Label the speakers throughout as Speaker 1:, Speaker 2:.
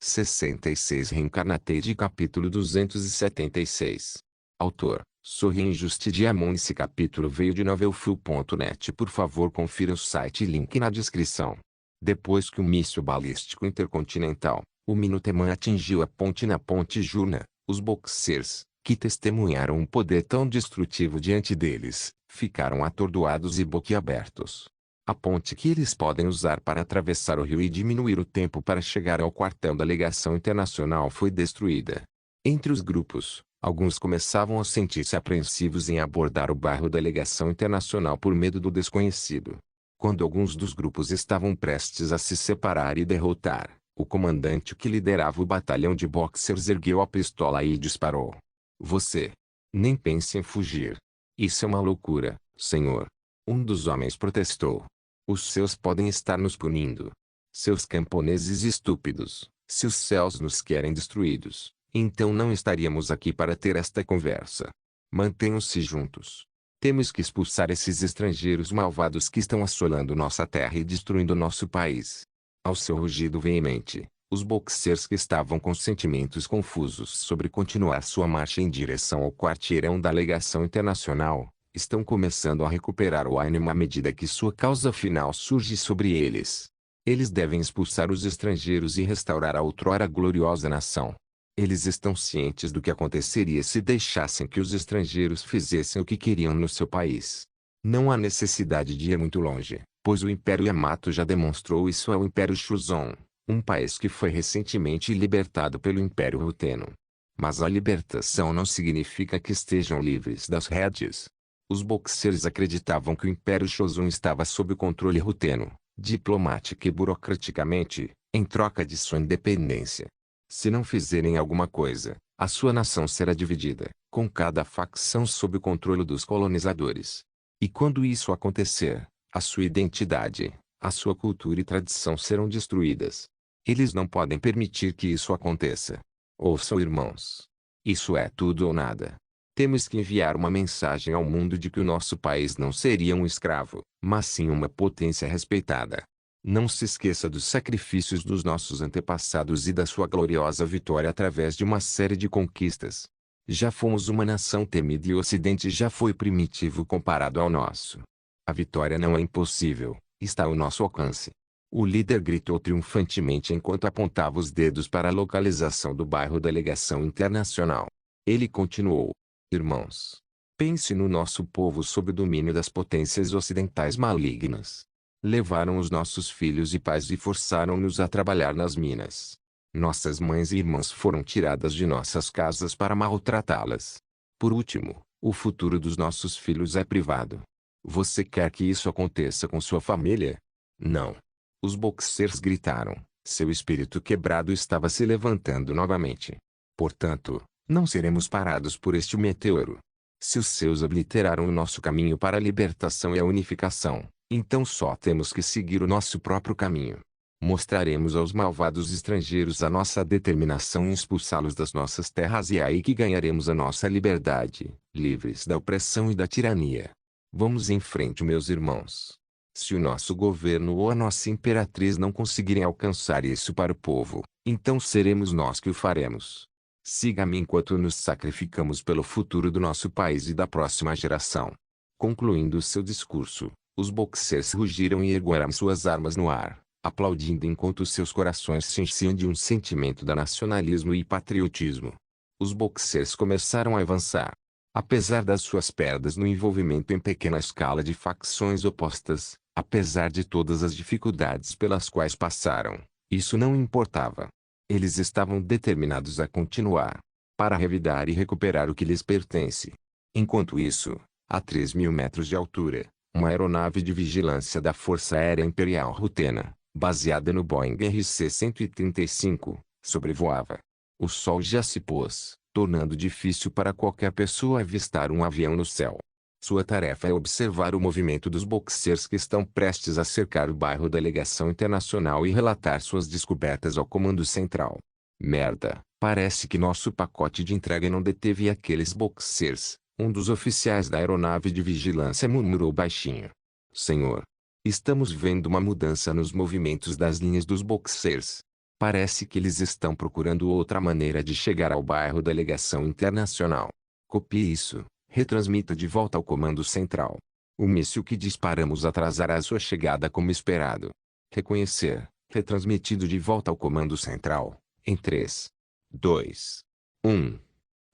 Speaker 1: 66 Reincarnated capítulo 276. Autor, Sorry Diamond. Esse capítulo veio de novelfull.net. Por favor confira o site e link na descrição. Depois que o míssil balístico intercontinental, o Minuteman atingiu a ponte na Ponte Jurna, os Boxers, que testemunharam um poder tão destrutivo diante deles, ficaram atordoados e boquiabertos. A ponte que eles podem usar para atravessar o rio e diminuir o tempo para chegar ao quartel da legação internacional foi destruída. Entre os grupos, alguns começavam a sentir-se apreensivos em abordar o bairro da legação internacional por medo do desconhecido. Quando alguns dos grupos estavam prestes a se separar e derrotar, o comandante que liderava o batalhão de boxers ergueu a pistola e disparou. Você nem pense em fugir. Isso é uma loucura, senhor. Um dos homens protestou. Os seus podem estar nos punindo. Seus camponeses estúpidos, se os céus nos querem destruídos, então não estaríamos aqui para ter esta conversa. Mantenham-se juntos. Temos que expulsar esses estrangeiros malvados que estão assolando nossa terra e destruindo nosso país. Ao seu rugido veemente, os boxers que estavam com sentimentos confusos sobre continuar sua marcha em direção ao quarteirão da legação internacional, estão começando a recuperar o ânimo à medida que sua causa final surge sobre eles. Eles devem expulsar os estrangeiros e restaurar a outrora gloriosa nação. Eles estão cientes do que aconteceria se deixassem que os estrangeiros fizessem o que queriam no seu país. Não há necessidade de ir muito longe, pois o Império Yamato já demonstrou isso ao Império Shuzon, um país que foi recentemente libertado pelo Império Ruteno. Mas a libertação não significa que estejam livres das rédeas. Os boxers acreditavam que o Império Shozun estava sob o controle ruteno, diplomática e burocraticamente, em troca de sua independência. Se não fizerem alguma coisa, a sua nação será dividida, com cada facção sob o controle dos colonizadores. E quando isso acontecer, a sua identidade, a sua cultura e tradição serão destruídas. Eles não podem permitir que isso aconteça. Ouçam, irmãos. Isso é tudo ou nada. Temos que enviar uma mensagem ao mundo de que o nosso país não seria um escravo, mas sim uma potência respeitada. Não se esqueça dos sacrifícios dos nossos antepassados e da sua gloriosa vitória através de uma série de conquistas. Já fomos uma nação temida e o Ocidente já foi primitivo comparado ao nosso. A vitória não é impossível, está ao nosso alcance. O líder gritou triunfantemente enquanto apontava os dedos para a localização do bairro da legação internacional. Ele continuou. Irmãos, pense no nosso povo sob o domínio das potências ocidentais malignas. Levaram os nossos filhos e pais e forçaram-nos a trabalhar nas minas. Nossas mães e irmãs foram tiradas de nossas casas para maltratá-las. Por último, o futuro dos nossos filhos é privado. Você quer que isso aconteça com sua família? Não. Os boxers gritaram. Seu espírito quebrado estava se levantando novamente. Portanto, não seremos parados por este meteoro. Se os seus obliteraram o nosso caminho para a libertação e a unificação, então só temos que seguir o nosso próprio caminho. Mostraremos aos malvados estrangeiros a nossa determinação em expulsá-los das nossas terras e é aí que ganharemos a nossa liberdade, livres da opressão e da tirania. Vamos em frente, meus irmãos. Se o nosso governo ou a nossa imperatriz não conseguirem alcançar isso para o povo, então seremos nós que o faremos. Siga-me enquanto nos sacrificamos pelo futuro do nosso país e da próxima geração. Concluindo seu discurso, os boxers rugiram e ergueram suas armas no ar, aplaudindo enquanto seus corações se enchiam de um sentimento de nacionalismo e patriotismo. Os boxers começaram a avançar. Apesar das suas perdas no envolvimento em pequena escala de facções opostas, apesar de todas as dificuldades pelas quais passaram, isso não importava. Eles estavam determinados a continuar, para revidar e recuperar o que lhes pertence. Enquanto isso, a 3.000 metros de altura, uma aeronave de vigilância da Força Aérea Imperial Rutena, baseada no Boeing RC-135, sobrevoava. O sol já se pôs, tornando difícil para qualquer pessoa avistar um avião no céu. Sua tarefa é observar o movimento dos boxers que estão prestes a cercar o bairro da legação internacional e relatar suas descobertas ao comando central. Merda, parece que nosso pacote de entrega não deteve aqueles boxers, um dos oficiais da aeronave de vigilância murmurou baixinho. Senhor, estamos vendo uma mudança nos movimentos das linhas dos boxers. Parece que eles estão procurando outra maneira de chegar ao bairro Delegação Internacional. Copie isso, retransmita de volta ao comando central. O míssil que disparamos atrasará sua chegada como esperado. Reconhecer, retransmitido de volta ao comando central, em 3, 2, 1.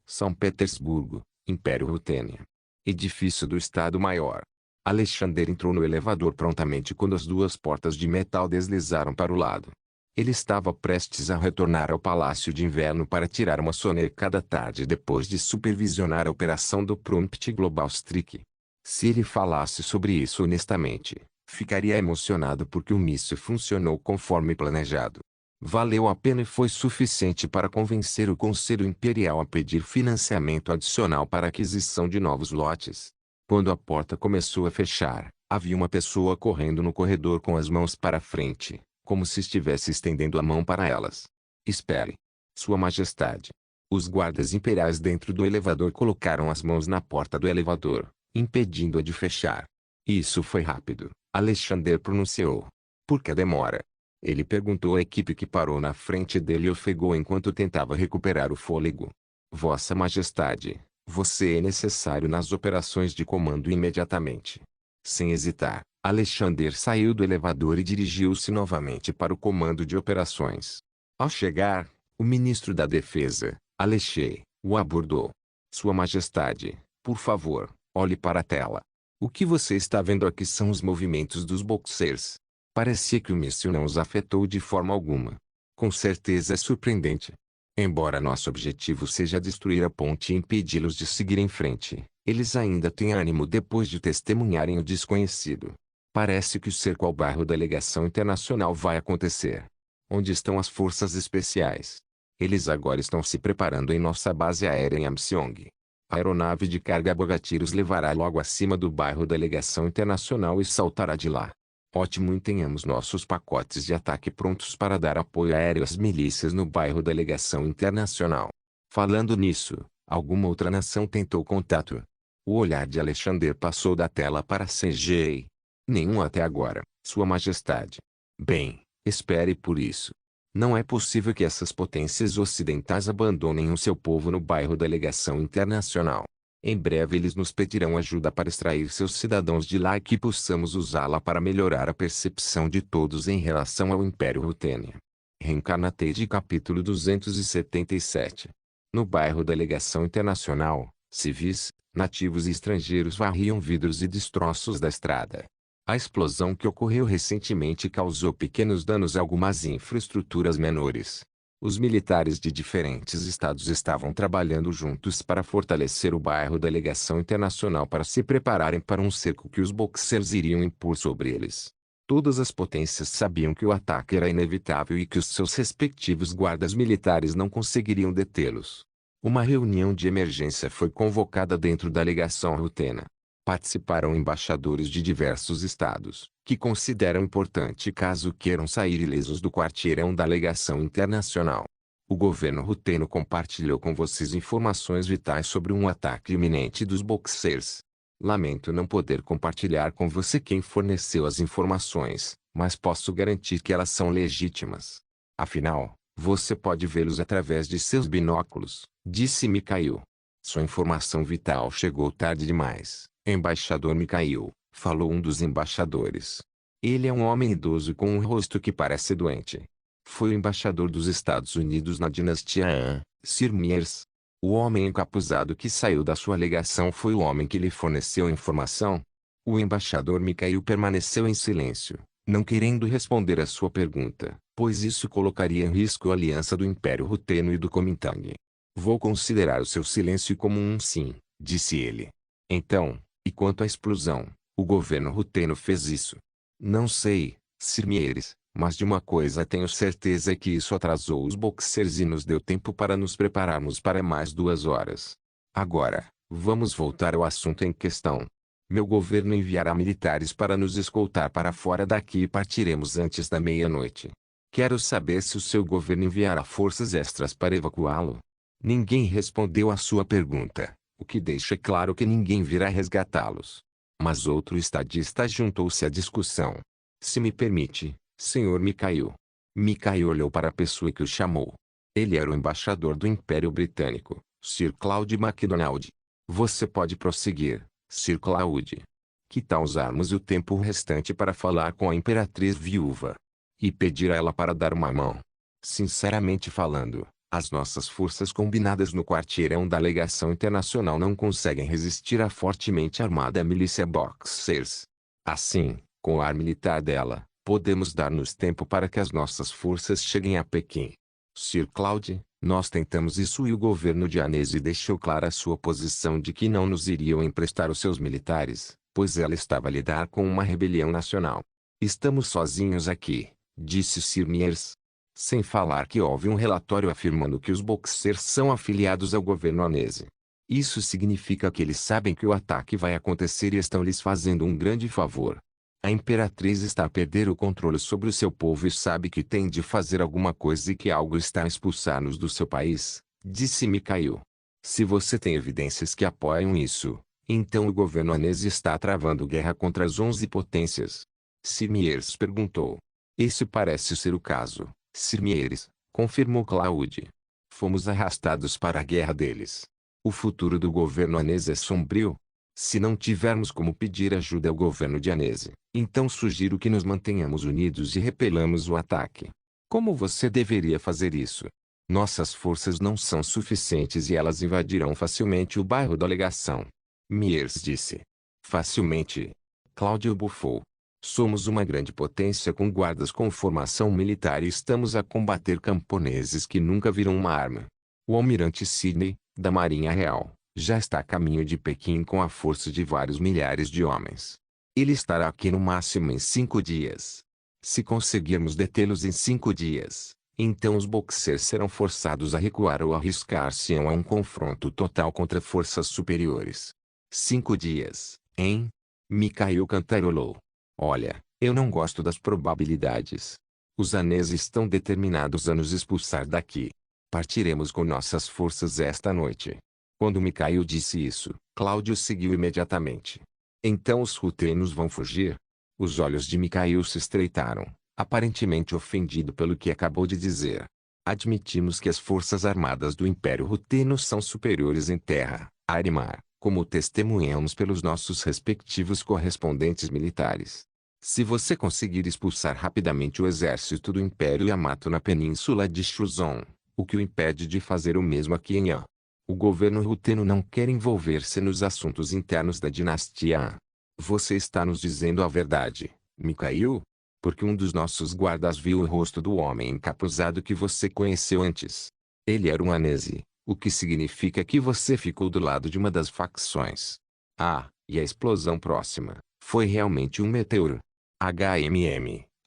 Speaker 1: São Petersburgo, Império Rutênia. Edifício do Estado-Maior. Alexander entrou no elevador prontamente quando as duas portas de metal deslizaram para o lado. Ele estava prestes a retornar ao Palácio de Inverno para tirar uma soneca cada tarde depois de supervisionar a operação do Prompt Global Strike. Se ele falasse sobre isso honestamente, ficaria emocionado porque o míssil funcionou conforme planejado. Valeu a pena e foi suficiente para convencer o Conselho Imperial a pedir financiamento adicional para a aquisição de novos lotes. Quando a porta começou a fechar, havia uma pessoa correndo no corredor com as mãos para frente, como se estivesse estendendo a mão para elas. Espere. Sua Majestade. Os guardas imperiais dentro do elevador colocaram as mãos na porta do elevador, impedindo-a de fechar. Isso foi rápido, Alexander pronunciou. Por que demora? Ele perguntou à equipe que parou na frente dele e ofegou enquanto tentava recuperar o fôlego. Vossa Majestade, você é necessário nas operações de comando imediatamente. Sem hesitar, Alexander saiu do elevador e dirigiu-se novamente para o comando de operações. Ao chegar, o ministro da Defesa, Alexei, o abordou. Sua Majestade, por favor, olhe para a tela. O que você está vendo aqui são os movimentos dos boxers. Parecia que o míssil não os afetou de forma alguma. Com certeza é surpreendente. Embora nosso objetivo seja destruir a ponte e impedi-los de seguir em frente, eles ainda têm ânimo depois de testemunharem o desconhecido. Parece que o cerco ao bairro Delegação Internacional vai acontecer. Onde estão as forças especiais? Eles agora estão se preparando em nossa base aérea em Amsyong. A aeronave de carga Bogati os levará logo acima do bairro Delegação Internacional e saltará de lá. Ótimo, e tenhamos nossos pacotes de ataque prontos para dar apoio aéreo às milícias no bairro Delegação Internacional. Falando nisso, alguma outra nação tentou contato? O olhar de Alexander passou da tela para CGI. Nenhum até agora, Sua Majestade. Bem, espere por isso. Não é possível que essas potências ocidentais abandonem o seu povo no bairro Delegação Internacional. Em breve eles nos pedirão ajuda para extrair seus cidadãos de lá e que possamos usá-la para melhorar a percepção de todos em relação ao Império Rutênia. Reencarnate capítulo 277. No bairro Delegação Internacional, civis, nativos e estrangeiros varriam vidros e destroços da estrada. A explosão que ocorreu recentemente causou pequenos danos a algumas infraestruturas menores. Os militares de diferentes estados estavam trabalhando juntos para fortalecer o bairro Delegação Internacional para se prepararem para um cerco que os boxers iriam impor sobre eles. Todas as potências sabiam que o ataque era inevitável e que os seus respectivos guardas militares não conseguiriam detê-los. Uma reunião de emergência foi convocada dentro da legação Rutena. Participaram embaixadores de diversos estados, que consideram importante caso queiram sair ilesos do quarteirão da legação internacional. O governo ruteno compartilhou com vocês informações vitais sobre um ataque iminente dos boxers. Lamento não poder compartilhar com você quem forneceu as informações, mas posso garantir que elas são legítimas. Afinal, você pode vê-los através de seus binóculos, disse Mikhail. Sua informação vital chegou tarde demais. Embaixador Mikhail, falou um dos embaixadores. Ele é um homem idoso com um rosto que parece doente. Foi o embaixador dos Estados Unidos na dinastia Han, Sir Mears. O homem encapuzado que saiu da sua legação foi o homem que lhe forneceu a informação? O embaixador Mikhail permaneceu em silêncio, não querendo responder à sua pergunta, pois isso colocaria em risco a aliança do Império Ruteno e do Kuomintang. Vou considerar o seu silêncio como um sim, disse ele. Então, e quanto à explosão, o governo ruteno fez isso? Não sei, Sir Mears, mas de uma coisa tenho certeza, é que isso atrasou os boxers e nos deu tempo para nos prepararmos para mais 2 horas. Agora, vamos voltar ao assunto em questão. Meu governo enviará militares para nos escoltar para fora daqui e partiremos antes da meia-noite. Quero saber se o seu governo enviará forças extras para evacuá-lo. Ninguém respondeu à sua pergunta, o que deixa claro que ninguém virá resgatá-los. Mas outro estadista juntou-se à discussão. Se me permite, Sr. Mikhail. Mikhail olhou para a pessoa que o chamou. Ele era o embaixador do Império Britânico, Sir Claude MacDonald. Você pode prosseguir, Sir Claude. Que tal usarmos o tempo restante para falar com a Imperatriz Viúva? E pedir a ela para dar uma mão? Sinceramente falando, as nossas forças combinadas no quarteirão da legação internacional não conseguem resistir à fortemente armada milícia Boxers. Assim, com o ar militar dela, podemos dar-nos tempo para que as nossas forças cheguem a Pequim. Sir Claude, nós tentamos isso e o governo de Annecy deixou clara a sua posição de que não nos iriam emprestar os seus militares, pois ela estava a lidar com uma rebelião nacional. Estamos sozinhos aqui, disse Sir Mears. Sem falar que houve um relatório afirmando que os Boxers são afiliados ao governo Annecy. Isso significa que eles sabem que o ataque vai acontecer e estão lhes fazendo um grande favor. A Imperatriz está a perder o controle sobre o seu povo e sabe que tem de fazer alguma coisa e que algo está a expulsar-nos do seu país, disse Mikhail. Se você tem evidências que apoiam isso, então o governo Annecy está travando guerra contra as 11 potências. Sir Mears perguntou. Esse parece ser o caso, Sir Mears, confirmou Claude. Fomos arrastados para a guerra deles. O futuro do governo Annecy é sombrio. Se não tivermos como pedir ajuda ao governo de Annecy, então sugiro que nos mantenhamos unidos e repelamos o ataque. Como você deveria fazer isso? Nossas forças não são suficientes e elas invadirão facilmente o bairro da legação. Mears disse. Facilmente. Claudio bufou. Somos uma grande potência com guardas com formação militar e estamos a combater camponeses que nunca viram uma arma. O almirante Sidney, da Marinha Real, já está a caminho de Pequim com a força de vários milhares de homens. Ele estará aqui no máximo em 5 dias. Se conseguirmos detê-los em 5 dias, então os Boxers serão forçados a recuar ou arriscar-se a um confronto total contra forças superiores. 5 dias, hein? Mikhail cantarolou. Olha, eu não gosto das probabilidades. Os Annecy estão determinados a nos expulsar daqui. Partiremos com nossas forças esta noite. Quando Mikhail disse isso, Cláudio seguiu imediatamente. Então os rutenos vão fugir? Os olhos de Mikhail se estreitaram, aparentemente ofendido pelo que acabou de dizer. Admitimos que as forças armadas do Império Ruteno são superiores em terra, ar e mar, como testemunhamos pelos nossos respectivos correspondentes militares. Se você conseguir expulsar rapidamente o exército do Império Yamato na península de Shuzon, o que o impede de fazer o mesmo aqui em An? O governo Ruteno não quer envolver-se nos assuntos internos da dinastia Han. Você está nos dizendo a verdade, Mikhail? Porque um dos nossos guardas viu o rosto do homem encapuzado que você conheceu antes. Ele era um Annecy, o que significa que você ficou do lado de uma das facções. Ah, e a explosão próxima, foi realmente um meteoro.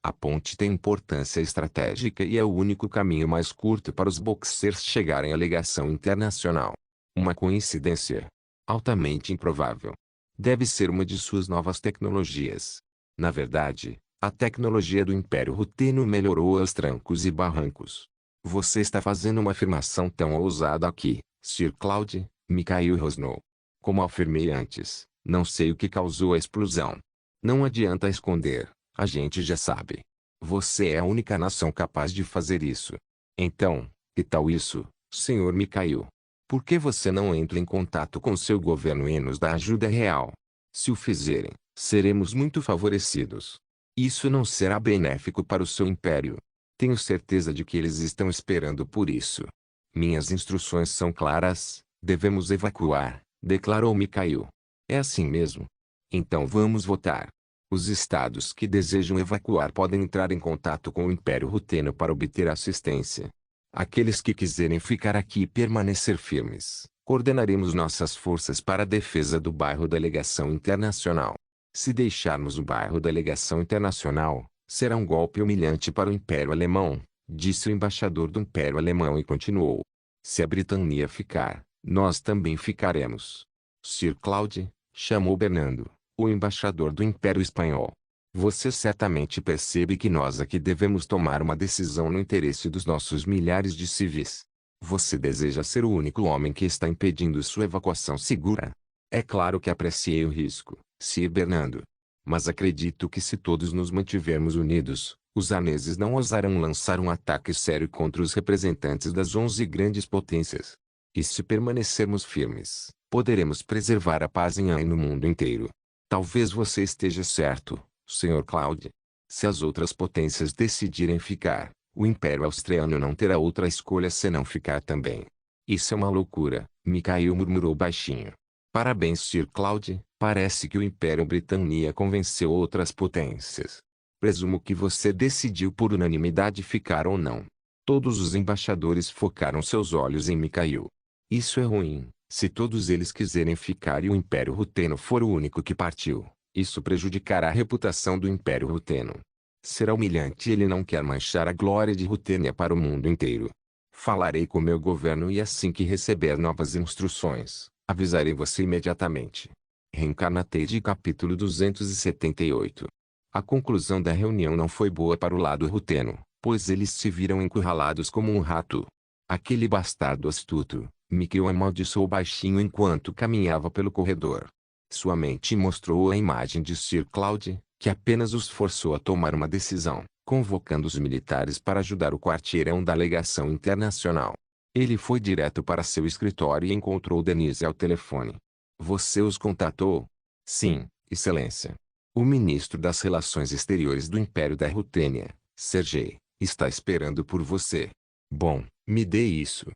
Speaker 1: A ponte tem importância estratégica e é o único caminho mais curto para os Boxers chegarem à legação internacional. Uma coincidência? Altamente improvável. Deve ser uma de suas novas tecnologias. Na verdade, a tecnologia do Império Ruteno melhorou aos trancos e barrancos. Você está fazendo uma afirmação tão ousada aqui, Sir Claude, Mikhail rosnou. Como afirmei antes, não sei o que causou a explosão. Não adianta esconder, a gente já sabe. Você é a única nação capaz de fazer isso. Então, que tal isso, Sr. Mikhail? Por que você não entra em contato com seu governo e nos dá ajuda real? Se o fizerem, seremos muito favorecidos. Isso não será benéfico para o seu império. Tenho certeza de que eles estão esperando por isso. Minhas instruções são claras, devemos evacuar, declarou Mikhail. É assim mesmo. Então vamos votar. Os estados que desejam evacuar podem entrar em contato com o Império Ruteno para obter assistência. Aqueles que quiserem ficar aqui e permanecer firmes, coordenaremos nossas forças para a defesa do bairro da Legação Internacional. Se deixarmos o bairro da Legação Internacional, será um golpe humilhante para o Império Alemão, disse o embaixador do Império Alemão e continuou. Se a Britânia ficar, nós também ficaremos. Sir Claude, chamou Bernardo, o embaixador do Império Espanhol. Você certamente percebe que nós aqui devemos tomar uma decisão no interesse dos nossos milhares de civis. Você deseja ser o único homem que está impedindo sua evacuação segura? É claro que apreciei o risco, Sir Bernardo. Mas acredito que se todos nos mantivermos unidos, Os aneses não ousarão lançar um ataque sério contra os representantes das 11 grandes potências. E se permanecermos firmes, poderemos preservar a paz em e no mundo inteiro. Talvez você esteja certo, Sr. Cloud. Se as outras potências decidirem ficar, o Império Austriano não terá outra escolha senão ficar também. Isso é uma loucura, Mikhail murmurou baixinho. Parabéns, Sr. Cloud, parece que o Império Britânia convenceu outras potências. Presumo que você decidiu por unanimidade ficar ou não. Todos os embaixadores focaram seus olhos em Mikhail. Isso é ruim, se todos eles quiserem ficar e o Império Ruteno for o único que partiu. Isso prejudicará a reputação do Império Ruteno. Será humilhante e ele não quer manchar a glória de Rutênia para o mundo inteiro. Falarei com meu governo e assim que receber novas instruções, avisarei você imediatamente. Reencarnate capítulo 278. A conclusão da reunião não foi boa para o lado ruteno, pois eles se viram encurralados como um rato. Aquele bastardo astuto, Mikhail amaldiçoou baixinho enquanto caminhava pelo corredor. Sua mente mostrou a imagem de Sir Cloud, que apenas os forçou a tomar uma decisão, convocando os militares para ajudar o quarteirão da legação internacional. Ele foi direto para seu escritório e encontrou Denise ao telefone. Você os contatou? Sim, Excelência. O ministro das Relações Exteriores do Império da Rutênia, Sergei, está esperando por você. Bom, me dê isso.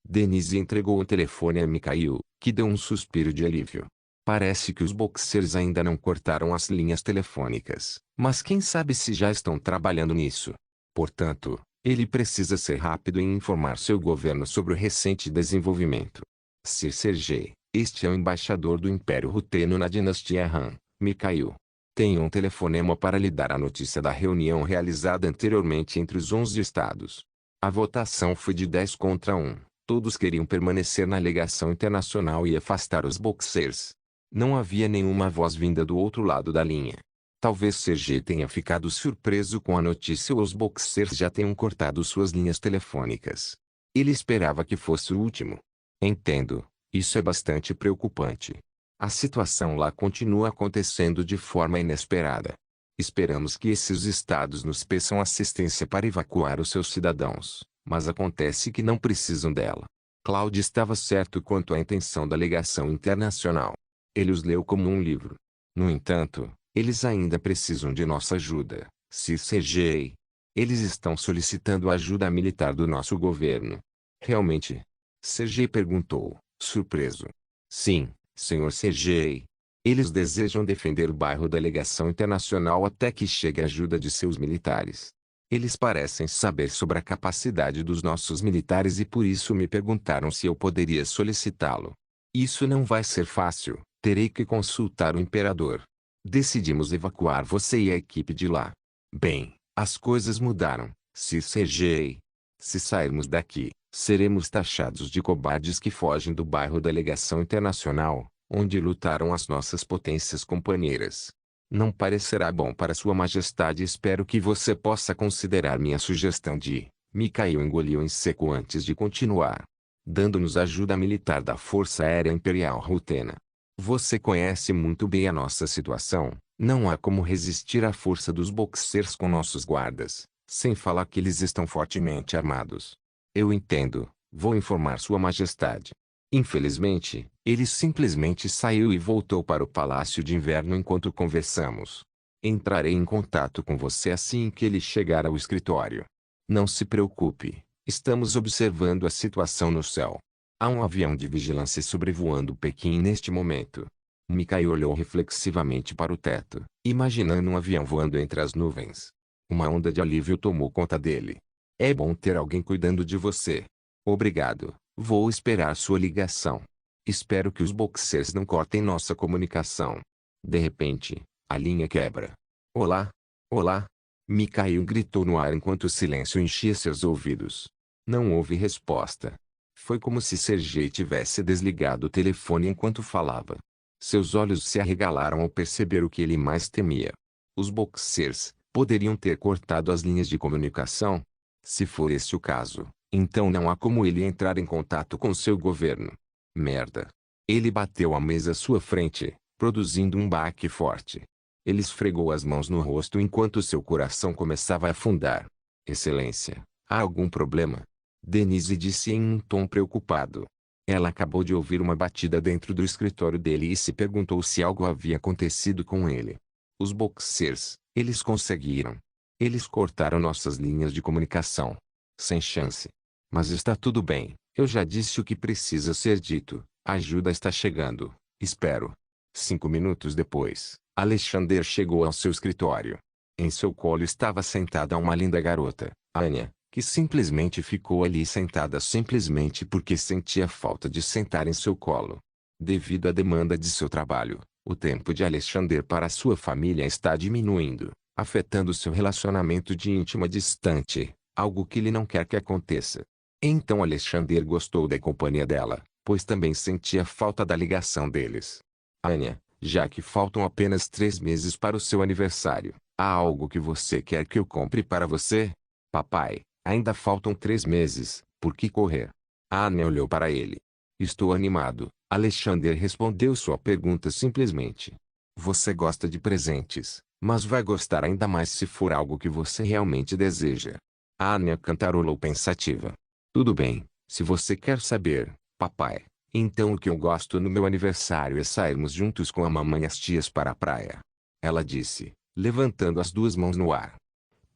Speaker 1: Denise entregou o telefone a Mikhail, que deu um suspiro de alívio. Parece que os boxers ainda não cortaram as linhas telefônicas, mas quem sabe se já estão trabalhando nisso. Portanto, ele precisa ser rápido em informar seu governo sobre o recente desenvolvimento. Sir Sergei, este é o embaixador do Império Ruteno na dinastia Han, Mikhail. Tenho um telefonema para lhe dar a notícia da reunião realizada anteriormente entre os 11 estados. A votação foi de 10 contra 1. Todos queriam permanecer na legação internacional e afastar os boxers. Não havia nenhuma voz vinda do outro lado da linha. Talvez Sergei tenha ficado surpreso com a notícia ou os boxers já tenham cortado suas linhas telefônicas. Ele esperava que fosse o último. Entendo. Isso é bastante preocupante. A situação lá continua acontecendo de forma inesperada. Esperamos que esses estados nos peçam assistência para evacuar os seus cidadãos, mas acontece que não precisam dela. Cláudio estava certo quanto à intenção da legação internacional. Ele os leu como um livro. No entanto, eles ainda precisam de nossa ajuda, Sir Sergei. Eles estão solicitando a ajuda militar do nosso governo. Realmente? Sergei perguntou, surpreso. Sim. Senhor Sergei. Eles desejam defender o bairro da legação internacional até que chegue a ajuda de seus militares. Eles parecem saber sobre a capacidade dos nossos militares e por isso me perguntaram se eu poderia solicitá-lo. Isso não vai ser fácil, terei que consultar o imperador. Decidimos evacuar você e a equipe de lá. Bem, as coisas mudaram, Sir Sergei. Se sairmos daqui, seremos taxados de cobardes que fogem do bairro da legação internacional, onde lutaram as nossas potências companheiras. Não parecerá bom para Sua Majestade e espero que você possa considerar minha sugestão de... Mikhail engoliu em seco antes de continuar. Dando-nos ajuda militar da Força Aérea Imperial Rutena. Você conhece muito bem a nossa situação, não há como resistir à força dos boxers com nossos guardas, sem falar que eles estão fortemente armados. Eu entendo, vou informar Sua Majestade. Infelizmente, ele simplesmente saiu e voltou para o Palácio de Inverno enquanto conversamos. Entrarei em contato com você assim que ele chegar ao escritório. Não se preocupe, estamos observando a situação no céu. Há um avião de vigilância sobrevoando Pequim neste momento. Mikhail olhou reflexivamente para o teto, imaginando um avião voando entre as nuvens. Uma onda de alívio tomou conta dele. É bom ter alguém cuidando de você. Obrigado, vou esperar sua ligação. Espero que os boxers não cortem nossa comunicação. De repente, a linha quebra. Olá? Olá? Mikhail gritou no ar enquanto o silêncio enchia seus ouvidos. Não houve resposta. Foi como se Sergei tivesse desligado o telefone enquanto falava. Seus olhos se arregalaram ao perceber o que ele mais temia. Os boxers poderiam ter cortado as linhas de comunicação? Se for esse o caso, então não há como ele entrar em contato com seu governo. Merda. Ele bateu a mesa à sua frente, produzindo um baque forte. Ele esfregou as mãos no rosto enquanto seu coração começava a afundar. Excelência, há algum problema? Denise disse em um tom preocupado. Ela acabou de ouvir uma batida dentro do escritório dele e se perguntou se algo havia acontecido com ele. Os boxers, eles conseguiram. Eles cortaram nossas linhas de comunicação. Sem chance. Mas está tudo bem, eu já disse o que precisa ser dito, a ajuda está chegando, espero. 5 minutos depois, Alexander chegou ao seu escritório. Em seu colo estava sentada uma linda garota, Anya, que simplesmente ficou ali sentada simplesmente porque sentia falta de sentar em seu colo. Devido à demanda de seu trabalho, o tempo de Alexander para sua família está diminuindo, afetando seu relacionamento de íntima distante, algo que ele não quer que aconteça. Então Alexander gostou da companhia dela, pois também sentia falta da ligação deles. Anya, já que faltam apenas 3 meses para o seu aniversário, há algo que você quer que eu compre para você? Papai, ainda faltam 3 meses, por que correr? Anya olhou para ele. Estou animado, Alexander respondeu sua pergunta simplesmente. Você gosta de presentes, mas vai gostar ainda mais se for algo que você realmente deseja. Anya cantarolou pensativa. Tudo bem, se você quer saber, papai, então o que eu gosto no meu aniversário é sairmos juntos com a mamãe e as tias para a praia. Ela disse, levantando as 2 mãos no ar.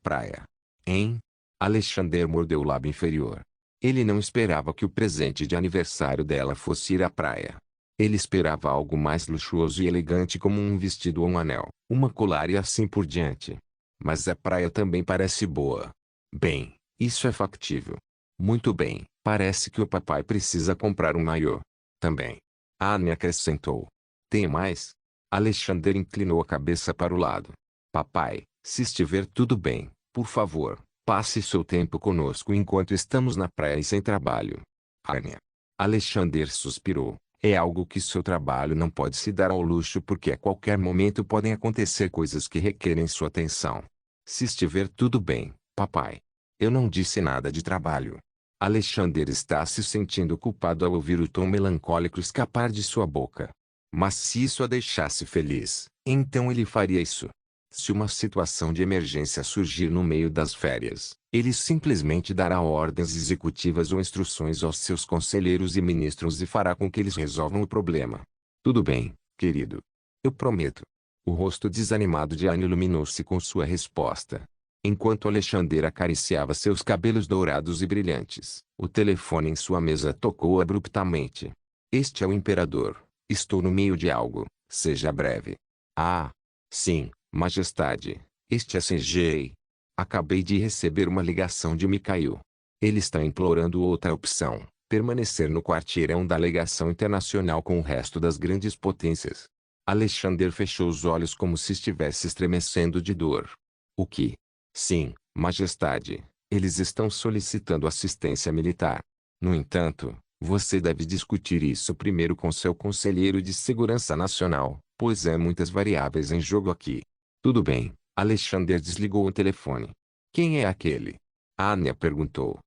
Speaker 1: Praia. Hein? Alexander mordeu o lábio inferior. Ele não esperava que o presente de aniversário dela fosse ir à praia. Ele esperava algo mais luxuoso e elegante como um vestido ou um anel, uma colar e assim por diante. Mas a praia também parece boa. Bem, isso é factível. Muito bem, parece que o papai precisa comprar um maiô. Também. Anya acrescentou. Tem mais? Alexander inclinou a cabeça para o lado. Papai, se estiver tudo bem, por favor, passe seu tempo conosco enquanto estamos na praia e sem trabalho. Anya. Alexander suspirou. É algo que seu trabalho não pode se dar ao luxo porque a qualquer momento podem acontecer coisas que requerem sua atenção. Se estiver tudo bem, papai. Eu não disse nada de trabalho. Alexander está se sentindo culpado ao ouvir o tom melancólico escapar de sua boca. Mas se isso a deixasse feliz, então ele faria isso. Se uma situação de emergência surgir no meio das férias, ele simplesmente dará ordens executivas ou instruções aos seus conselheiros e ministros e fará com que eles resolvam o problema. Tudo bem, querido. Eu prometo. O rosto desanimado de Anne iluminou-se com sua resposta. Enquanto Alexander acariciava seus cabelos dourados e brilhantes, o telefone em sua mesa tocou abruptamente. Este é o imperador. Estou no meio de algo. Seja breve. Ah. Sim, majestade. Este é CJ. Acabei de receber uma ligação de Mikhail. Ele está implorando outra opção. Permanecer no quarteirão da legação internacional com o resto das grandes potências. Alexander fechou os olhos como se estivesse estremecendo de dor. O que? Sim, majestade, eles estão solicitando assistência militar. No entanto, você deve discutir isso primeiro com seu conselheiro de segurança nacional, pois há muitas variáveis em jogo aqui. Tudo bem, Alexander desligou o telefone. Quem é aquele? Anya perguntou.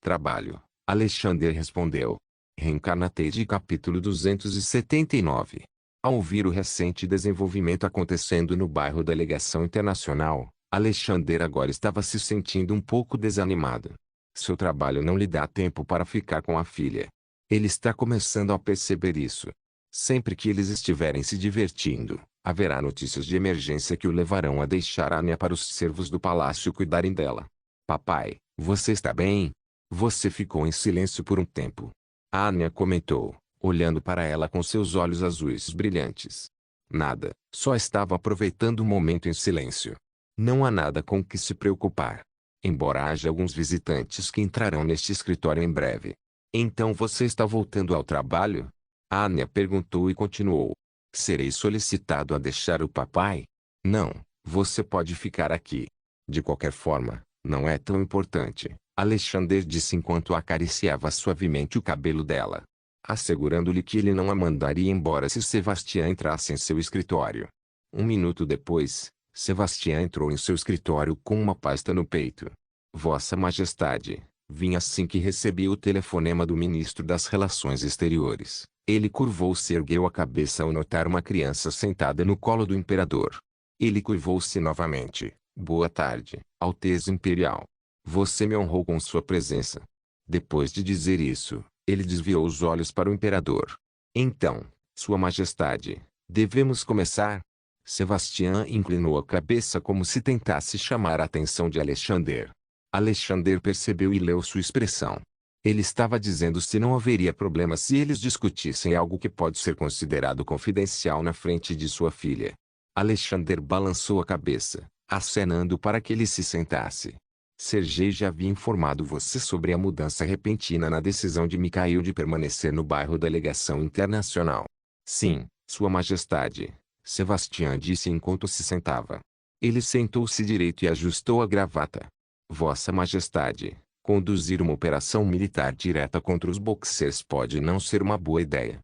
Speaker 1: Trabalho, Alexander respondeu. Reencarnated capítulo 279. Ao ouvir o recente desenvolvimento acontecendo no bairro da Legação Internacional, Alexander agora estava se sentindo um pouco desanimado. Seu trabalho não lhe dá tempo para ficar com a filha. Ele está começando a perceber isso. Sempre que eles estiverem se divertindo, haverá notícias de emergência que o levarão a deixar Anya para os servos do palácio cuidarem dela. Papai, você está bem? Você ficou em silêncio por um tempo. Anya comentou, olhando para ela com seus olhos azuis brilhantes. Nada, só estava aproveitando o momento em silêncio. Não há nada com que se preocupar. Embora haja alguns visitantes que entrarão neste escritório em breve. Então você está voltando ao trabalho? Anya perguntou e continuou. Serei solicitado a deixar o papai? Não, você pode ficar aqui. De qualquer forma, não é tão importante, Alexander disse enquanto acariciava suavemente o cabelo dela, assegurando-lhe que ele não a mandaria embora se Sebastião entrasse em seu escritório. 1 minuto depois, Sebastião entrou em seu escritório com uma pasta no peito. Vossa Majestade, vim assim que recebi o telefonema do ministro das Relações Exteriores. Ele curvou-se e ergueu a cabeça ao notar uma criança sentada no colo do imperador. Ele curvou-se novamente. Boa tarde, Alteza Imperial. Você me honrou com sua presença. Depois de dizer isso, ele desviou os olhos para o imperador. Então, Sua Majestade, devemos começar? Sebastião inclinou a cabeça como se tentasse chamar a atenção de Alexander. Alexander percebeu e leu sua expressão. Ele estava dizendo se não haveria problema se eles discutissem algo que pode ser considerado confidencial na frente de sua filha. Alexander balançou a cabeça, acenando para que ele se sentasse. Sergei já havia informado você sobre a mudança repentina na decisão de Mikhail de permanecer no bairro da Legação Internacional. Sim, Sua Majestade, Sebastião disse enquanto se sentava. Ele sentou-se direito e ajustou a gravata. Vossa Majestade, conduzir uma operação militar direta contra os boxers pode não ser uma boa ideia.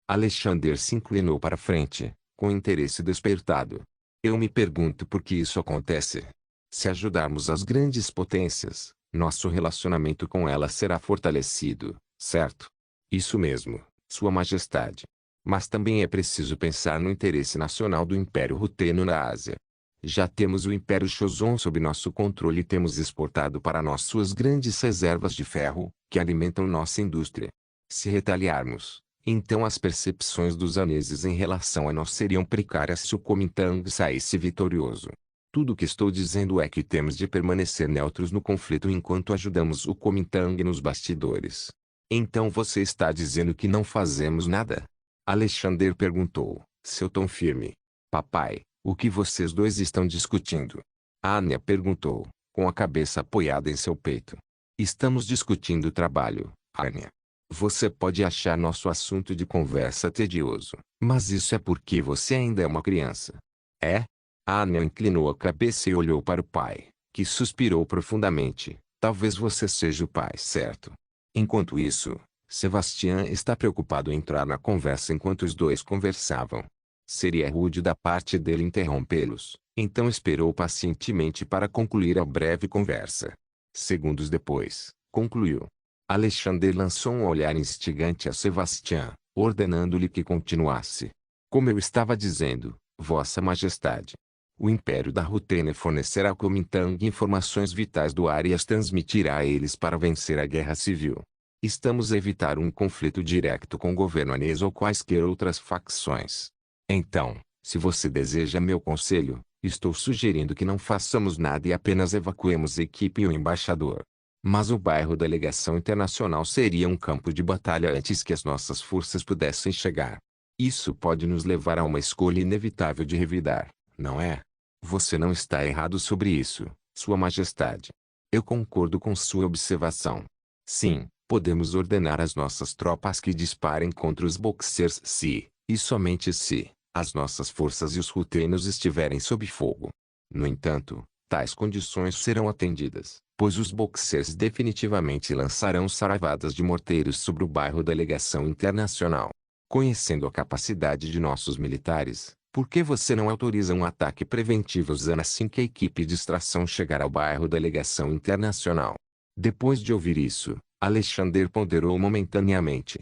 Speaker 1: Alexander se inclinou para frente, com interesse despertado. Eu me pergunto por que isso acontece. Se ajudarmos as grandes potências, nosso relacionamento com elas será fortalecido, certo? Isso mesmo, Sua Majestade. Mas também é preciso pensar no interesse nacional do Império Ruteno na Ásia. Já temos o Império Joseon sob nosso controle e temos exportado para nós suas grandes reservas de ferro, que alimentam nossa indústria. Se retaliarmos, então as percepções dos aneses em relação a nós seriam precárias se o Kuomintang saísse vitorioso. Tudo o que estou dizendo é que temos de permanecer neutros no conflito enquanto ajudamos o Kuomintang nos bastidores. Então você está dizendo que não fazemos nada? Alexander perguntou, seu tom firme. Papai, o que vocês dois estão discutindo? Anya perguntou, com a cabeça apoiada em seu peito. Estamos discutindo o trabalho, Anya. Você pode achar nosso assunto de conversa tedioso, mas isso é porque você ainda é uma criança. É? Anya inclinou a cabeça e olhou para o pai, que suspirou profundamente. Talvez você seja o pai certo. Enquanto isso, Sebastião está preocupado em entrar na conversa enquanto os dois conversavam. Seria rude da parte dele interrompê-los, então esperou pacientemente para concluir a breve conversa. Segundos depois, concluiu. Alexander lançou um olhar instigante a Sebastião, ordenando-lhe que continuasse. Como eu estava dizendo, Vossa Majestade, o Império da Rutena fornecerá ao Kuomintang informações vitais do ar e as transmitirá a eles para vencer a guerra civil. Estamos a evitar um conflito direto com o governo anês ou quaisquer outras facções. Então, se você deseja meu conselho, estou sugerindo que não façamos nada e apenas evacuemos a equipe e o embaixador. Mas o bairro da Legação Internacional seria um campo de batalha antes que as nossas forças pudessem chegar. Isso pode nos levar a uma escolha inevitável de revidar, não é? Você não está errado sobre isso, Sua Majestade. Eu concordo com sua observação. Sim, podemos ordenar às nossas tropas que disparem contra os boxers se, e somente se, as nossas forças e os rutenos estiverem sob fogo. No entanto, tais condições serão atendidas, pois os boxers definitivamente lançarão saravadas de morteiros sobre o bairro da Legação Internacional. Conhecendo a capacidade de nossos militares, por que você não autoriza um ataque preventivo assim que a equipe de extração chegar ao bairro da Legação Internacional? Depois de ouvir isso, Alexander ponderou momentaneamente.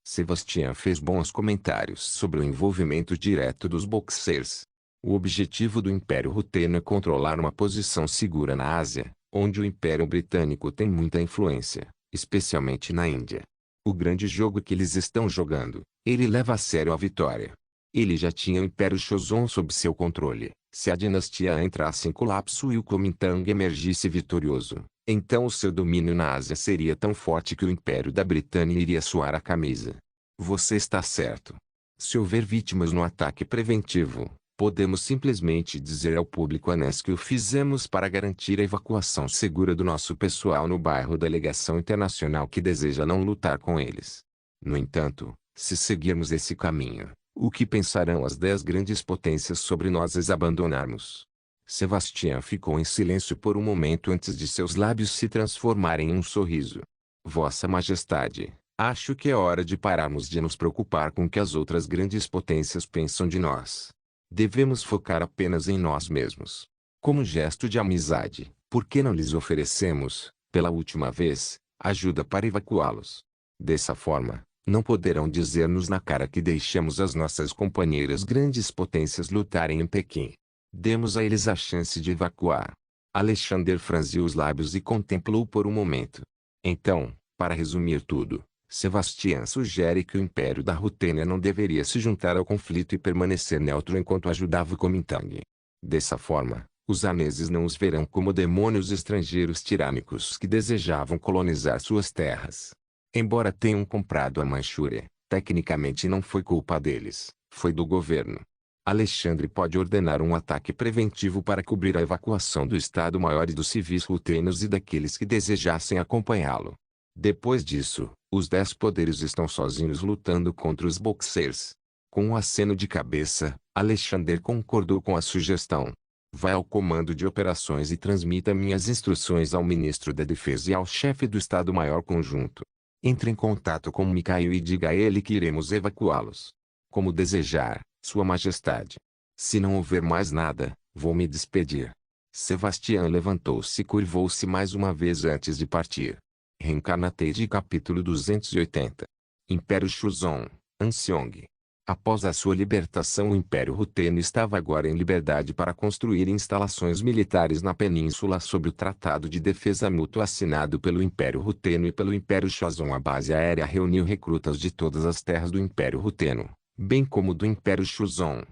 Speaker 1: Sebastião fez bons comentários sobre o envolvimento direto dos boxers. O objetivo do Império Ruteno é controlar uma posição segura na Ásia, onde o Império Britânico tem muita influência, especialmente na Índia. O grande jogo que eles estão jogando, ele leva a sério a vitória. Ele já tinha o Império Joseon sob seu controle. Se a dinastia entrasse em colapso e o Kuomintang emergisse vitorioso, então o seu domínio na Ásia seria tão forte que o Império da Britânia iria suar a camisa. Você está certo. Se houver vítimas no ataque preventivo, podemos simplesmente dizer ao público anês que o fizemos para garantir a evacuação segura do nosso pessoal no bairro da Legação Internacional que deseja não lutar com eles. No entanto, se seguirmos esse caminho, o que pensarão as 10 grandes potências sobre nós as abandonarmos? Sebastião ficou em silêncio por um momento antes de seus lábios se transformarem em um sorriso. Vossa Majestade, acho que é hora de pararmos de nos preocupar com o que as outras grandes potências pensam de nós. Devemos focar apenas em nós mesmos. Como gesto de amizade, por que não lhes oferecemos, pela última vez, ajuda para evacuá-los? Dessa forma, Não poderão dizer-nos na cara que deixemos as nossas companheiras grandes potências lutarem em Pequim. Demos a eles a chance de evacuar. Alexander franziu os lábios e contemplou por um momento. Então, para resumir tudo, Sebastião sugere que o Império da Rutênia não deveria se juntar ao conflito e permanecer neutro enquanto ajudava o Kuomintang. Dessa forma, os aneses não os verão como demônios estrangeiros tirânicos que desejavam colonizar suas terras. Embora tenham comprado a Manchúria, tecnicamente não foi culpa deles, foi do governo. Alexandre pode ordenar um ataque preventivo para cobrir a evacuação do Estado-Maior e dos civis rutênios e daqueles que desejassem acompanhá-lo. Depois disso, os 10 poderes estão sozinhos lutando contra os Boxers. Com um aceno de cabeça, Alexander concordou com a sugestão. Vá ao comando de operações e transmita minhas instruções ao ministro da Defesa e ao chefe do Estado-Maior Conjunto. Entre em contato com Mikhail e diga a ele que iremos evacuá-los. Como desejar, Sua Majestade. Se não houver mais nada, vou me despedir. Sebastião levantou-se e curvou-se mais uma vez antes de partir. Reencarnate capítulo 280. Império Shuzong, Anseong. Após a sua libertação, o Império Rutênio estava agora em liberdade para construir instalações militares na península sob o Tratado de Defesa Mútua assinado pelo Império Rutênio e pelo Império Shuzong. A base aérea reuniu recrutas de todas as terras do Império Rutênio, bem como do Império Shuzong.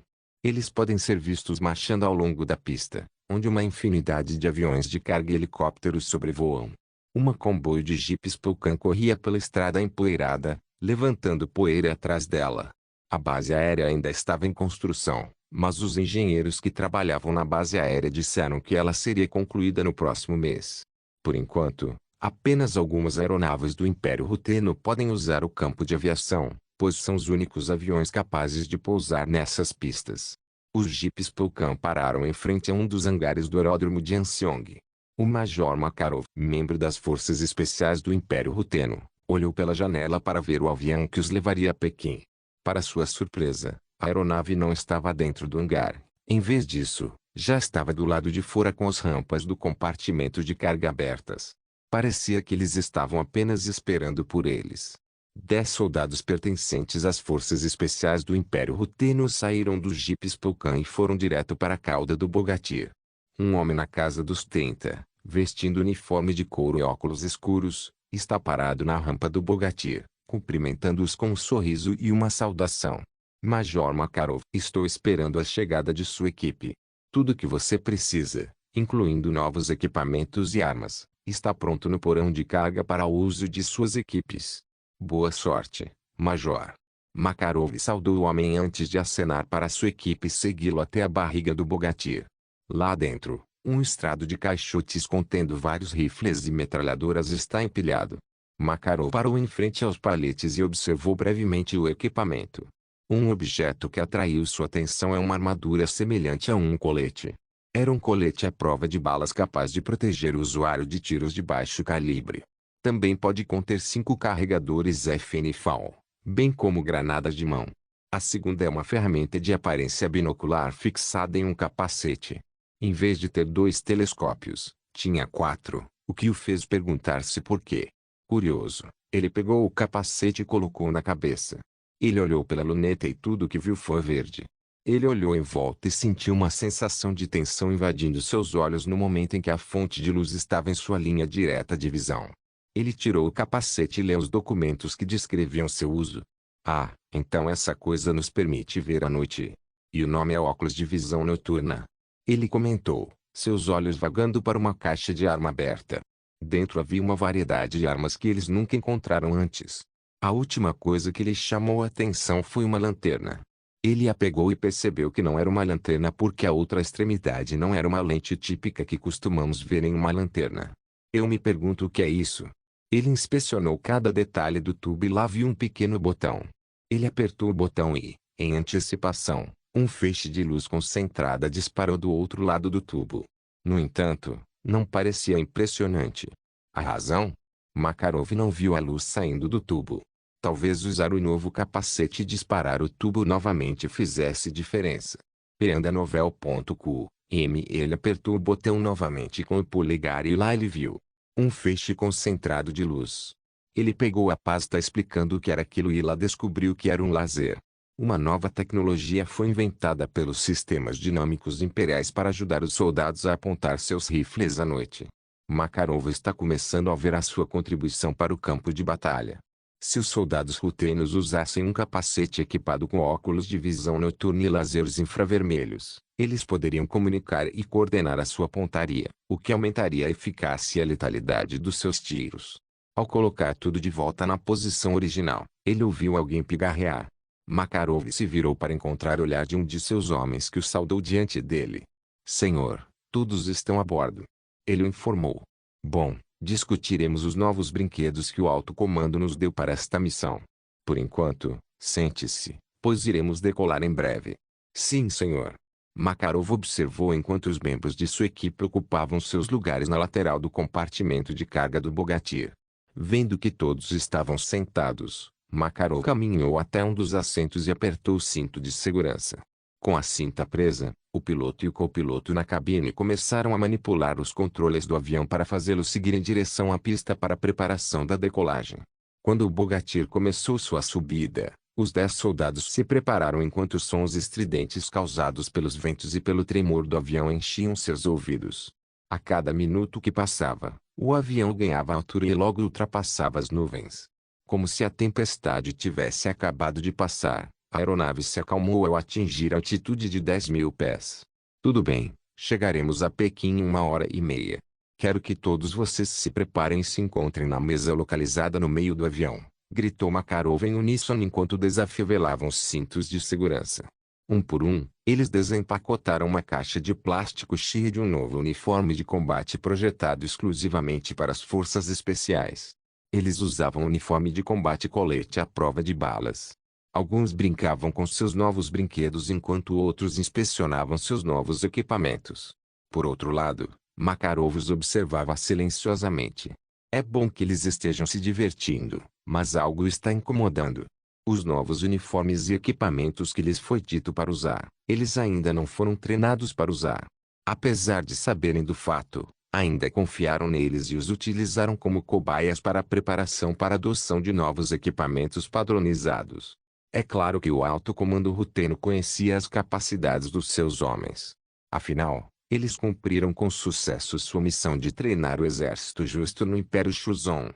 Speaker 1: Eles podem ser vistos marchando ao longo da pista, onde uma infinidade de aviões de carga e helicópteros sobrevoam. Uma comboio de jipes Poucan corria pela estrada empoeirada, levantando poeira atrás dela. A base aérea ainda estava em construção, mas os engenheiros que trabalhavam na base aérea disseram que ela seria concluída no próximo mês. Por enquanto, apenas algumas aeronaves do Império Rutênio podem usar o campo de aviação, pois são os únicos aviões capazes de pousar nessas pistas. Os jipes Poucan pararam em frente a um dos hangares do aeródromo de Anseong. O Major Makarov, membro das forças especiais do Império Rutênio, olhou pela janela para ver o avião que os levaria a Pequim. Para sua surpresa, a aeronave não estava dentro do hangar. Em vez disso, já estava do lado de fora com as rampas do compartimento de carga abertas. Parecia que eles estavam apenas esperando por eles. 10 soldados pertencentes às forças especiais do Império Rutênio saíram dos jipes Poucan e foram direto para a cauda do Bogatyr. Um homem na casa dos 30, vestindo uniforme de couro e óculos escuros, está parado na rampa do Bogatyr, cumprimentando-os com um sorriso e uma saudação. Major Makarov, estou esperando a chegada de sua equipe. Tudo o que você precisa, incluindo novos equipamentos e armas, está pronto no porão de carga para o uso de suas equipes. Boa sorte, Major. Makarov saudou o homem antes de acenar para sua equipe e segui-lo até a barriga do Bogatyr. Lá dentro, um estrado de caixotes contendo vários rifles e metralhadoras está empilhado. Makarov parou em frente aos paletes e observou brevemente o equipamento. Um objeto que atraiu sua atenção é uma armadura semelhante a um colete. Era um colete à prova de balas capaz de proteger o usuário de tiros de baixo calibre. Também pode conter 5 carregadores FNFAL, bem como granadas de mão. A segunda é uma ferramenta de aparência binocular fixada em um capacete. Em vez de ter 2 telescópios, tinha 4, o que o fez perguntar-se por quê. Curioso, ele pegou o capacete e colocou na cabeça. Ele olhou pela luneta e tudo o que viu foi verde. Ele olhou em volta e sentiu uma sensação de tensão invadindo seus olhos no momento em que a fonte de luz estava em sua linha direta de visão. Ele tirou o capacete e leu os documentos que descreviam seu uso. Ah, então essa coisa nos permite ver à noite. E o nome é óculos de visão noturna. Ele comentou, seus olhos vagando para uma caixa de arma aberta. Dentro havia uma variedade de armas que eles nunca encontraram antes. A última coisa que lhe chamou a atenção foi uma lanterna. Ele a pegou e percebeu que não era uma lanterna porque a outra extremidade não era uma lente típica que costumamos ver em uma lanterna. Eu me pergunto o que é isso. Ele inspecionou cada detalhe do tubo e lá viu um pequeno botão. Ele apertou o botão e, em antecipação, um feixe de luz concentrada disparou do outro lado do tubo. No entanto, não parecia impressionante. A razão? Makarov não viu a luz saindo do tubo. Talvez usar o novo capacete e disparar o tubo novamente fizesse diferença. Perandanovel.com. Ele apertou o botão novamente com o polegar e lá ele viu um feixe concentrado de luz. Ele pegou a pasta explicando o que era aquilo e lá descobriu que era um laser. Uma nova tecnologia foi inventada pelos sistemas dinâmicos imperiais para ajudar os soldados a apontar seus rifles à noite. Makarov está começando a ver a sua contribuição para o campo de batalha. Se os soldados rutênios usassem um capacete equipado com óculos de visão noturna e lasers infravermelhos, eles poderiam comunicar e coordenar a sua pontaria, o que aumentaria a eficácia e a letalidade dos seus tiros. Ao colocar tudo de volta na posição original, ele ouviu alguém pigarrear. Makarov se virou para encontrar o olhar de um de seus homens que o saudou diante dele. Senhor, todos estão a bordo. Ele o informou. Bom, discutiremos os novos brinquedos que o alto comando nos deu para esta missão. Por enquanto, sente-se, pois iremos decolar em breve. Sim, senhor. Makarov observou enquanto os membros de sua equipe ocupavam seus lugares na lateral do compartimento de carga do Bogatyr. Vendo que todos estavam sentados, Makarov caminhou até um dos assentos e apertou o cinto de segurança. Com a cinta presa, o piloto e o copiloto na cabine começaram a manipular os controles do avião para fazê-lo seguir em direção à pista para a preparação da decolagem. Quando o Bogatyr começou sua subida, os 10 soldados se prepararam enquanto os sons estridentes causados pelos ventos e pelo tremor do avião enchiam seus ouvidos. A cada minuto que passava, o avião ganhava altura e logo ultrapassava as nuvens. Como se a tempestade tivesse acabado de passar, a aeronave se acalmou ao atingir a altitude de 10.000 pés. Tudo bem, chegaremos a Pequim em 1 hora e meia. Quero que todos vocês se preparem e se encontrem na mesa localizada no meio do avião, gritou Makarov em uníssono enquanto desafivelavam os cintos de segurança. Um por um, eles desempacotaram uma caixa de plástico cheia de um novo uniforme de combate projetado exclusivamente para as forças especiais. Eles usavam uniforme de combate colete à prova de balas. Alguns brincavam com seus novos brinquedos enquanto outros inspecionavam seus novos equipamentos. Por outro lado, Makarov os observava silenciosamente. É bom que eles estejam se divertindo, mas algo está incomodando. Os novos uniformes e equipamentos que lhes foi dito para usar, eles ainda não foram treinados para usar. Apesar de saberem do fato, ainda confiaram neles e os utilizaram como cobaias para a preparação para a adoção de novos equipamentos padronizados. É claro que o alto comando ruteno conhecia as capacidades dos seus homens. Afinal, eles cumpriram com sucesso sua missão de treinar o exército justo no Império Shuzon.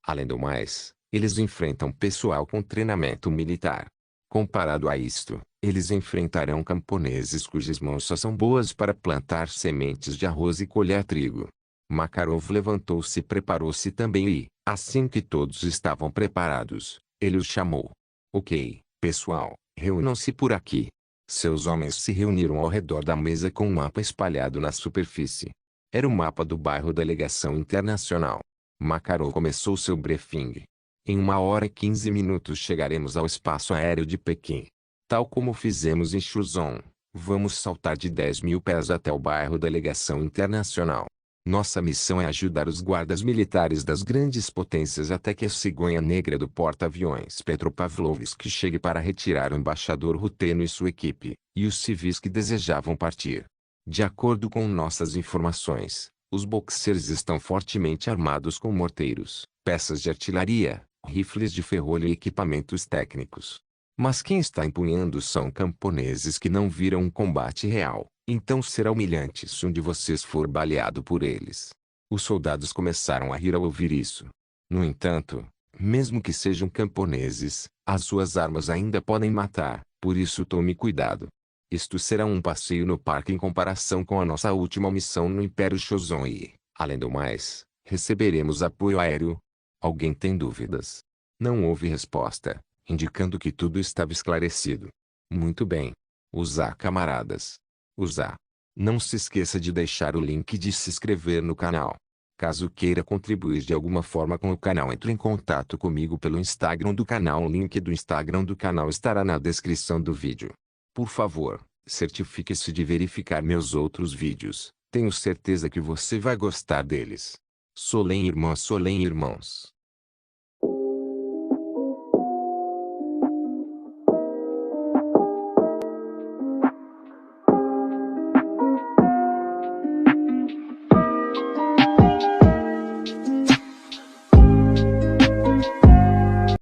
Speaker 1: Além do mais, eles enfrentam pessoal com treinamento militar. Comparado a isto, eles enfrentarão camponeses cujas mãos só são boas para plantar sementes de arroz e colher trigo. Makarov levantou-se e preparou-se também e, assim que todos estavam preparados, ele os chamou. Ok, pessoal, reúnam-se por aqui. Seus homens se reuniram ao redor da mesa com um mapa espalhado na superfície. Era o mapa do bairro Delegação Internacional. Makarov começou seu briefing. Em 1 hora e 15 minutos chegaremos ao espaço aéreo de Pequim. Tal como fizemos em Shuzon, vamos saltar de 10.000 pés até o bairro Delegação Internacional. Nossa missão é ajudar os guardas militares das grandes potências até que a cegonha negra do porta-aviões Petropavlovsk chegue para retirar o embaixador Ruteno e sua equipe, e os civis que desejavam partir. De acordo com nossas informações, os boxers estão fortemente armados com morteiros, peças de artilharia, rifles de ferrolho e equipamentos técnicos. Mas quem está empunhando são camponeses que não viram um combate real, então será humilhante se um de vocês for baleado por eles. Os soldados começaram a rir ao ouvir isso. No entanto, mesmo que sejam camponeses, as suas armas ainda podem matar, por isso tome cuidado. Isto será um passeio no parque em comparação com a nossa última missão no Império Shozon e, além do mais, receberemos apoio aéreo. Alguém tem dúvidas? Não houve resposta, indicando que tudo estava esclarecido. Muito bem. Usar, camaradas. Usar. Não se esqueça de deixar o link de se inscrever no canal. Caso queira contribuir de alguma forma com o canal, entre em contato comigo pelo Instagram do canal. O link do Instagram do canal estará na descrição do vídeo. Por favor, certifique-se de verificar meus outros vídeos. Tenho certeza que você vai gostar deles. Solem irmãs, solem irmãos.